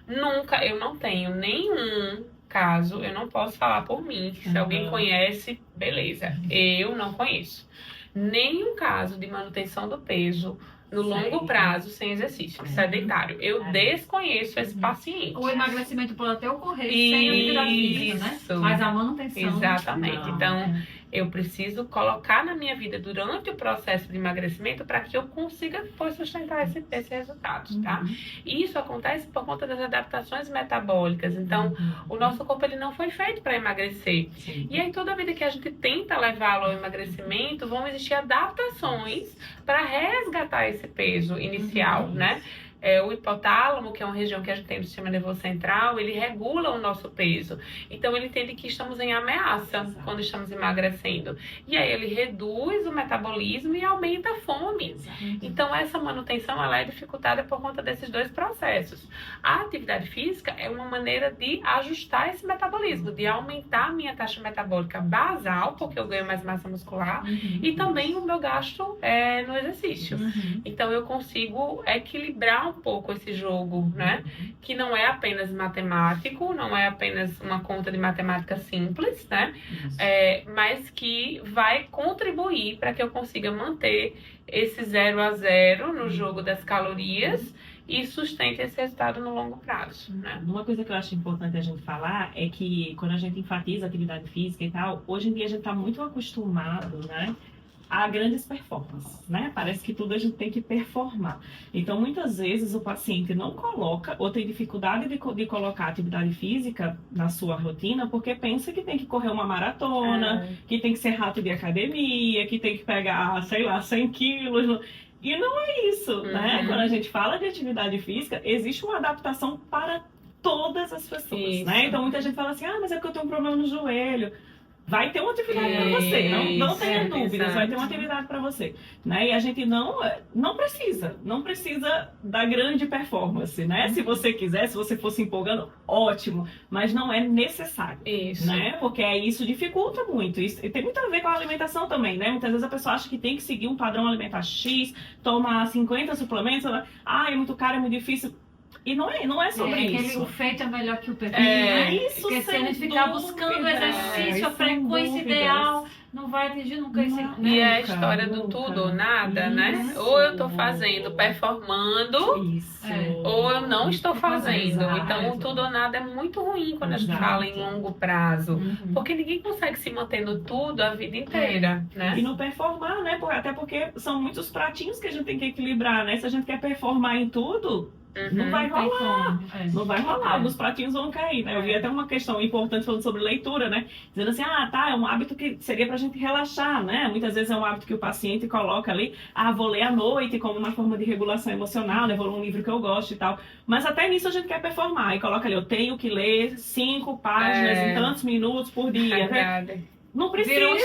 não tenho nenhum caso, eu não posso falar por mim, se alguém conhece, beleza, eu não conheço nenhum caso de manutenção do peso no longo prazo sem exercício, sedentário. Eu desconheço esse paciente. O emagrecimento pode até ocorrer sem atividade física, né? Mas a manutenção... Exatamente. Então, Eu preciso colocar na minha vida durante o processo de emagrecimento para que eu consiga depois sustentar esse resultado, tá? E isso acontece por conta das adaptações metabólicas. Então, o nosso corpo ele não foi feito para emagrecer. Sim. E aí, toda vida que a gente tenta levá-lo ao emagrecimento, vão existir adaptações para resgatar esse peso inicial, né? O hipotálamo, que é uma região que a gente tem do sistema nervoso central, ele regula o nosso peso. Então, ele entende que estamos em ameaça quando estamos emagrecendo. E aí, ele reduz o metabolismo e aumenta a fome. Então, essa manutenção, ela é dificultada por conta desses dois processos. A atividade física é uma maneira de ajustar esse metabolismo, de aumentar a minha taxa metabólica basal, porque eu ganho mais massa muscular, e também o meu gasto no exercício. Então, eu consigo equilibrar um pouco esse jogo, né? Que não é apenas matemático, não é apenas uma conta de matemática simples, né? Mas que vai contribuir para que eu consiga manter esse 0 a 0 no jogo das calorias e sustente esse resultado no longo prazo, né? Uma coisa que eu acho importante a gente falar é que quando a gente enfatiza a atividade física e tal, hoje em dia a gente está muito acostumado, né, a grandes performances, né? Parece que tudo a gente tem que performar. Então, muitas vezes o paciente não coloca ou tem dificuldade de colocar atividade física na sua rotina porque pensa que tem que correr uma maratona, que tem que ser rato de academia, que tem que pegar, sei lá, 100 quilos. E não é isso, né? Quando a gente fala de atividade física, existe uma adaptação para todas as pessoas, né? Então, muita gente fala assim, mas é porque eu tenho um problema no joelho. Vai ter uma atividade para você, não tenha dúvidas, vai ter uma atividade para você, né? E a gente não precisa da grande performance, né? Se você quiser, se você fosse empolgando, ótimo, mas não é necessário, né? Porque isso dificulta muito, isso tem muito a ver com a alimentação também, né? Muitas vezes a pessoa acha que tem que seguir um padrão alimentar X, tomar 50 suplementos, é muito caro, é muito difícil. E não é sobre isso. O feito é melhor que o perfeito. Isso, porque se a gente ficar buscando o exercício, a frequência ideal, não vai atingir nunca esse... E é a história do tudo ou nada, né? Ou eu tô fazendo, performando, ou eu não estou fazendo. Então, o tudo ou nada é muito ruim quando a gente fala em longo prazo. Porque ninguém consegue se manter no tudo a vida inteira, né? E não performar, né? Até porque são muitos pratinhos que a gente tem que equilibrar, né? Se a gente quer performar em tudo... Não vai rolar, não vai rolar, os pratinhos vão cair, né? Eu vi até uma questão importante falando sobre leitura, né? Dizendo assim, é um hábito que seria pra gente relaxar, né? Muitas vezes é um hábito que o paciente coloca ali, vou ler à noite como uma forma de regulação emocional, né? Vou ler um livro que eu gosto e tal. Mas até nisso a gente quer performar, e coloca ali, eu tenho que ler 5 páginas em tantos minutos por dia, né? Não precisa, virou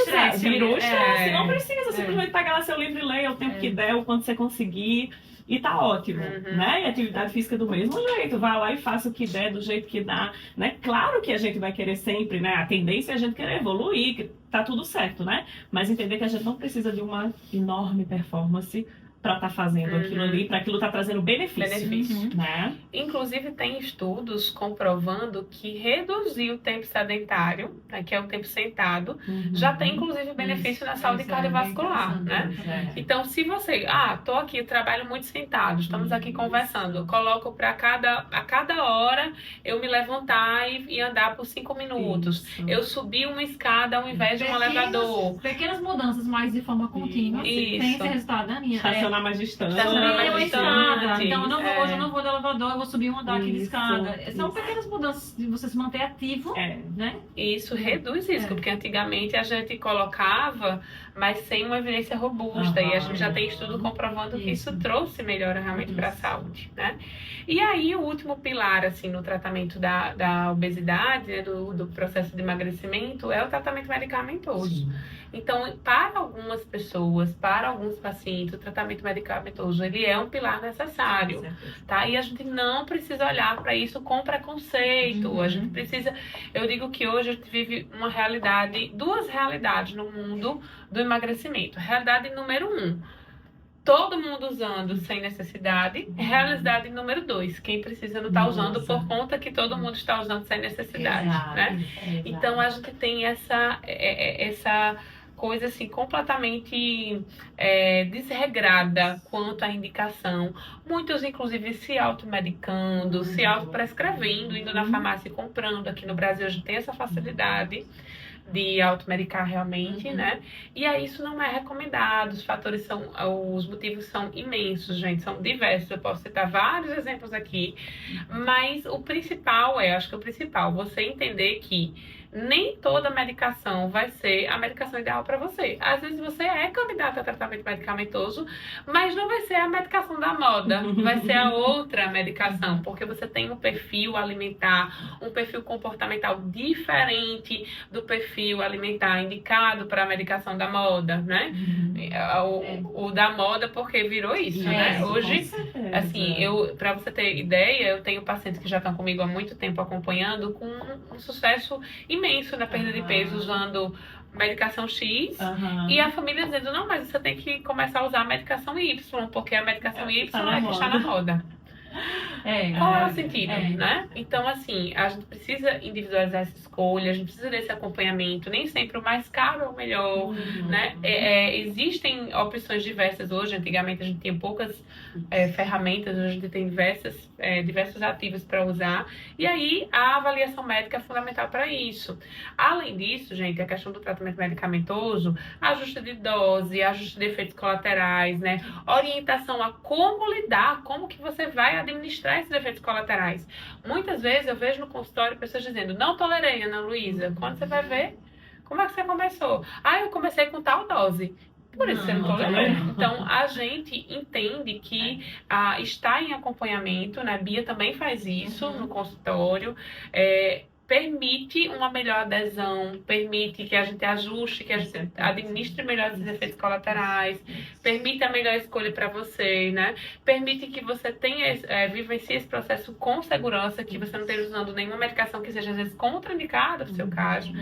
estresse, não precisa, simplesmente pegar lá seu livro e ler o tempo que der, o quanto você conseguir. E tá ótimo, né? E atividade física do mesmo jeito. Vá lá e faça o que der, do jeito que dá, né? Claro que a gente vai querer sempre, né? A tendência é a gente querer evoluir, que tá tudo certo, né? Mas entender que a gente não precisa de uma enorme performance para estar fazendo aquilo ali, para aquilo estar trazendo benefício, né? Inclusive tem estudos comprovando que reduzir o tempo sedentário, né, que é o tempo sentado, já tem inclusive benefício na saúde cardiovascular, né? Então, se você, tô aqui, trabalho muito sentado, estamos aqui conversando, eu coloco a cada hora eu me levantar e andar por 5 minutos. Eu subir uma escada ao invés de um elevador. Pequenas mudanças, mas de forma contínua. Tem esse resultado, né, minha? Estacionar mais distante. Então, hoje eu não vou de elevador, eu vou subir um andar aqui de escada. São pequenas mudanças de você se manter ativo, né? E isso reduz risco, porque antigamente a gente colocava, mas sem uma evidência robusta. E a gente já tem estudo comprovando que isso trouxe melhora realmente para a saúde, né? E aí, o último pilar, assim, no tratamento da obesidade, né, do processo de emagrecimento, é o tratamento medicamentoso. Então, para algumas pessoas, para alguns pacientes, o tratamento medicamentoso, ele é um pilar necessário, tá? E a gente não precisa olhar para isso com preconceito. A gente precisa... Eu digo que hoje a gente vive duas realidades no mundo do emagrecimento. Realidade número 1, todo mundo usando sem necessidade. Realidade número 2, quem precisa não está usando por conta que todo mundo está usando sem necessidade, né? Então, a gente tem essa coisa assim completamente desregrada quanto à indicação. Muitos, inclusive, se automedicando, se autoprescrevendo, indo na farmácia e comprando. Aqui no Brasil a gente tem essa facilidade, de automedicar realmente, né? E aí isso não é recomendado, os motivos são imensos, gente, são diversos, eu posso citar vários exemplos aqui, mas acho que o principal, você entender que nem toda medicação vai ser a medicação ideal para você. Às vezes você é candidato a tratamento medicamentoso, mas não vai ser a medicação da moda, vai ser a outra medicação, porque você tem um perfil alimentar, um perfil comportamental diferente do perfil alimentar indicado para a medicação da moda, né? O da moda porque virou isso, né? Hoje, assim, para você ter ideia, eu tenho pacientes que já estão comigo há muito tempo acompanhando com um sucesso imenso na perda de peso usando medicação X e a família dizendo, não, mas você tem que começar a usar a medicação Y, porque a medicação Y é que está na moda. Qual é o sentido, né? Então, assim, a gente precisa individualizar essa escolha, a gente precisa desse acompanhamento, nem sempre o mais caro é o melhor, né? Existem opções diversas hoje, antigamente a gente tinha poucas ferramentas, hoje a gente tem diversos ativos para usar, e aí a avaliação médica é fundamental para isso. Além disso, gente, a questão do tratamento medicamentoso, ajuste de dose, ajuste de efeitos colaterais, né? Orientação a como lidar, como que você vai administrar esses efeitos colaterais. Muitas vezes eu vejo no consultório pessoas dizendo, não tolerei, Ana Luísa. Quando você vai ver, como é que você começou? Eu comecei com tal dose. Por isso você não tolerou. Então, a gente entende que está em acompanhamento, né? Bia também faz isso no consultório, permite uma melhor adesão, permite que a gente ajuste, que a gente administre melhor esses efeitos colaterais, permite a melhor escolha para você, né? Permite que você vivencie esse processo com segurança, que você não esteja usando nenhuma medicação que seja, às vezes, contraindicada para o seu caso.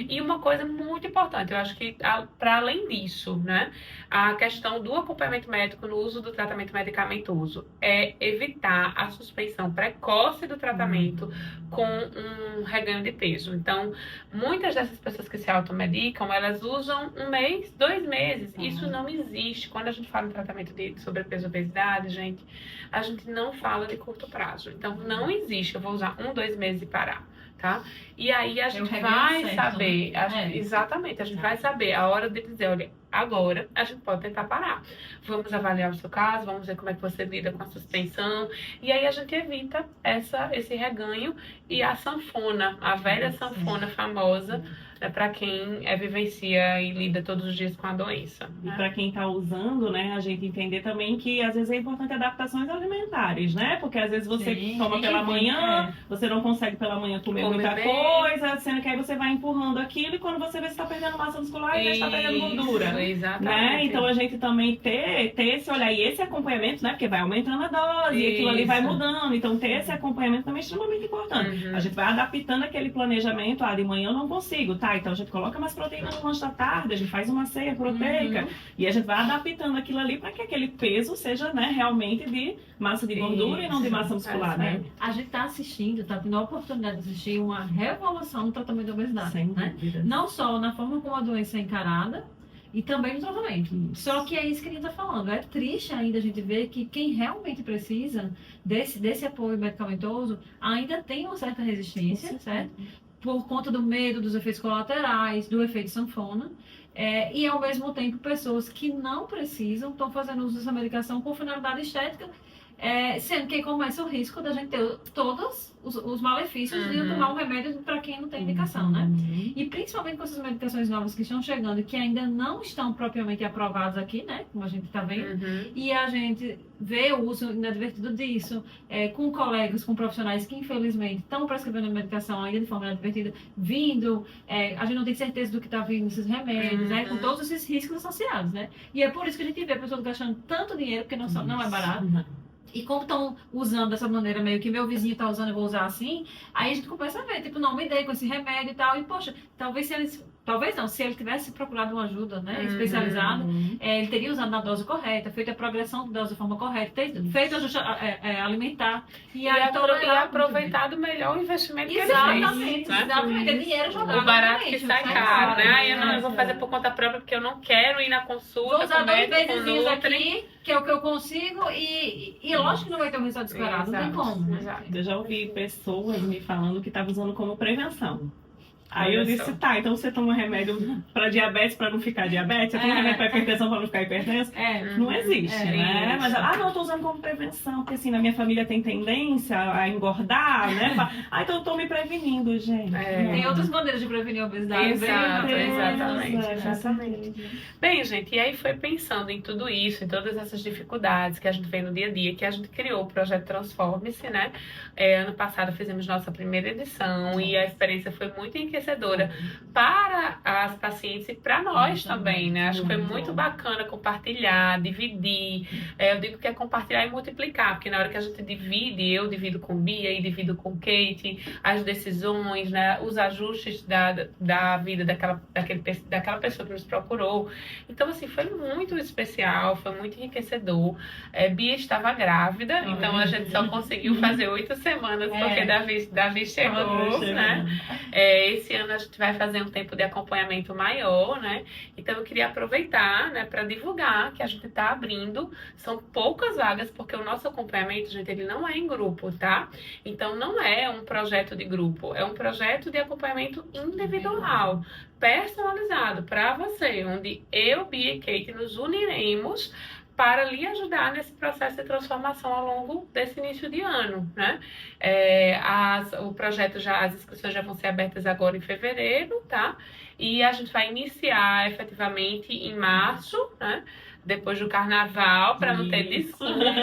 E uma coisa muito importante, eu acho que, para além disso, né? A questão do acompanhamento médico no uso do tratamento medicamentoso é evitar a suspensão precoce do tratamento com um reganho de peso. Então, muitas dessas pessoas que se automedicam, elas usam 1 mês, 2 meses. Isso não existe. Quando a gente fala em tratamento de sobrepeso e obesidade, gente, a gente não fala de curto prazo. Então, não existe. Eu vou usar 1, 2 meses e parar. Tá? E aí a gente vai saber, exatamente, a gente vai saber a hora de dizer, olha, agora a gente pode tentar parar. Vamos avaliar o seu caso, vamos ver como é que você lida com a suspensão, e aí a gente evita esse reganho e a sanfona, a velha sanfona famosa, para quem vivencia e lida todos os dias com a doença. E para quem está usando, né, a gente entender também que às vezes é importante adaptações alimentares, né? Porque às vezes você toma pela manhã, você não consegue pela manhã comer muita coisa, sendo que aí você vai empurrando aquilo e quando você vê, você está perdendo massa muscular e está perdendo gordura. Exatamente. Né? Então a gente também ter esse olhar e esse acompanhamento, né? Porque vai aumentando a dose e aquilo ali vai mudando. Então ter esse acompanhamento também é extremamente importante. A gente vai adaptando aquele planejamento, de manhã eu não consigo, tá? Então a gente coloca mais proteína no lanche da tarde, a gente faz uma ceia proteica e a gente vai adaptando aquilo ali para que aquele peso seja, né, realmente de massa de gordura e não de massa muscular, né? A gente está assistindo, está tendo a oportunidade de assistir uma revolução no tratamento da obesidade, né? Não só na forma como a doença é encarada, e também no tratamento. Só que é isso que a gente está falando. É triste ainda a gente ver que quem realmente precisa desse apoio medicamentoso ainda tem uma certa resistência, certo? Por conta do medo dos efeitos colaterais, do efeito sanfona. E ao mesmo tempo pessoas que não precisam estão fazendo uso dessa medicação com finalidade estética, sendo que começa o risco da gente ter todos os malefícios de tomar um remédio para quem não tem indicação, né? E principalmente com essas medicações novas que estão chegando e que ainda não estão propriamente aprovadas aqui, né? Como a gente está vendo. E a gente vê o uso inadvertido disso, com colegas, com profissionais que infelizmente estão prescrevendo a medicação ainda de forma inadvertida, vindo, a gente não tem certeza do que está vindo nesses remédios, né? Com todos esses riscos associados, né? E é por isso que a gente vê pessoas gastando tanto dinheiro, porque não é barato. E como estão usando dessa maneira, meio que meu vizinho está usando, eu vou usar assim, aí a gente começa a ver, tipo, não, me dei com esse remédio e tal, e poxa, se ele tivesse procurado uma ajuda, né, especializada, ele teria usado na dose correta, feito a progressão da dose de forma correta, feito ajuste alimentar, e aproveitado melhor o investimento que ele fez. Exatamente, é dinheiro jogado. O barato que sai caro, né? Eu vou fazer por conta própria porque eu não quero ir na consulta. Vou usar 2 meses aqui, que é o que eu consigo, e lógico que não vai ter um resultado esperado, não tem como. Eu já ouvi pessoas me falando que estavam usando como prevenção. Aí eu Olha disse, só. tá, então você toma remédio para diabetes para não ficar diabetes, você toma remédio para hipertensão para não ficar hipertenso. Não existe, né? Isso. Mas, não, eu tô usando como prevenção, porque assim, na minha família tem tendência a engordar, né? Então eu tô me prevenindo, gente. Tem outras maneiras de prevenir a obesidade. Exato, bem- exatamente. Bem, gente, e aí foi pensando em tudo isso, em todas essas dificuldades que a gente vê no dia a dia, que a gente criou o projeto Transforme-se, né? Ano passado fizemos nossa primeira edição e a experiência foi muito enriquecedora para as pacientes e para nós também, né? Acho que foi muito bacana compartilhar, dividir. Eu digo que é compartilhar e multiplicar, porque na hora que a gente divide, eu divido com Bia e divido com Kate, as decisões, né? Os ajustes da vida daquela pessoa que nos procurou. Então, assim, foi muito especial, foi muito enriquecedor. Bia estava grávida, então a gente só conseguiu fazer 8 semanas, porque Davi chegou, né? Esse ano a gente vai fazer um tempo de acompanhamento maior, né? Então eu queria aproveitar, né, para divulgar que a gente está abrindo. São poucas vagas, porque o nosso acompanhamento, gente, ele não é em grupo, tá? Então não é um projeto de grupo, é um projeto de acompanhamento individual, personalizado para você, onde eu, Bia e Kate nos uniremos para lhe ajudar nesse processo de transformação ao longo desse início de ano, né? O projeto as inscrições já vão ser abertas agora em fevereiro, tá? E a gente vai iniciar efetivamente em março, né? Depois do carnaval, para não ter desculpa. Não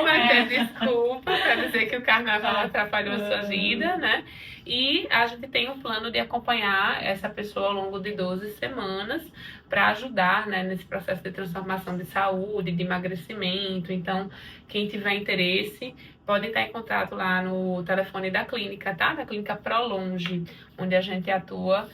vai ter desculpa para dizer que o carnaval atrapalhou a sua vida, né? E a gente tem um plano de acompanhar essa pessoa ao longo de 12 semanas para ajudar, né, nesse processo de transformação de saúde, de emagrecimento. Então, quem tiver interesse, pode estar em contato lá no telefone da clínica, tá? Da clínica Prolonge, onde a gente atua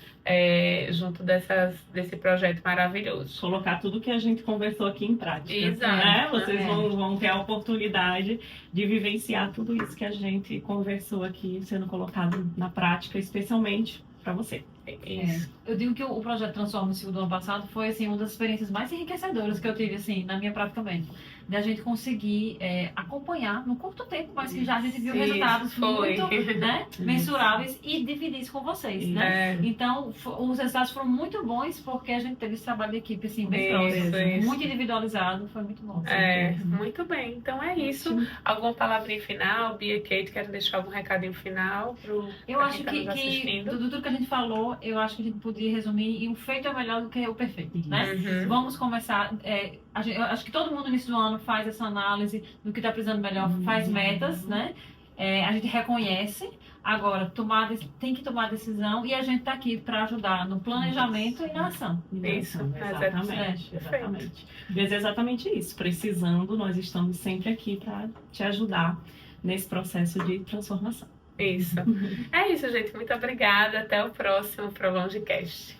junto desse projeto maravilhoso. Colocar tudo que a gente conversou aqui em prática. Exato. Né? Vocês vão ter a oportunidade de vivenciar tudo isso que a gente conversou aqui sendo colocado na prática, especialmente para você. Isso. Eu digo que o projeto Transforma-se do ano passado foi assim, uma das experiências mais enriquecedoras que eu tive assim, na minha prática médica. Da gente conseguir acompanhar no curto tempo, mas que já a gente viu resultados muito, né, mensuráveis e dividir isso com vocês, né? Então, os resultados foram muito bons porque a gente teve esse trabalho de equipe assim, bem próximo, muito individualizado, foi muito bom. Muito bem. Então é isso. Alguma palavrinha final, Bia, Kate, quero deixar algum recadinho final Eu acho que tudo que a gente falou, eu acho que a gente podia resumir em o feito é melhor do que o perfeito, né? Vamos começar. Eu acho que todo mundo no início do ano faz essa análise do que está precisando melhor, faz metas, né? A gente reconhece. Agora, tem que tomar decisão e a gente está aqui para ajudar no planejamento e na ação. Isso, exatamente. Mas é exatamente isso. Precisando, nós estamos sempre aqui para te ajudar nesse processo de transformação. Isso. É isso, gente. Muito obrigada. Até o próximo ProLongeCast.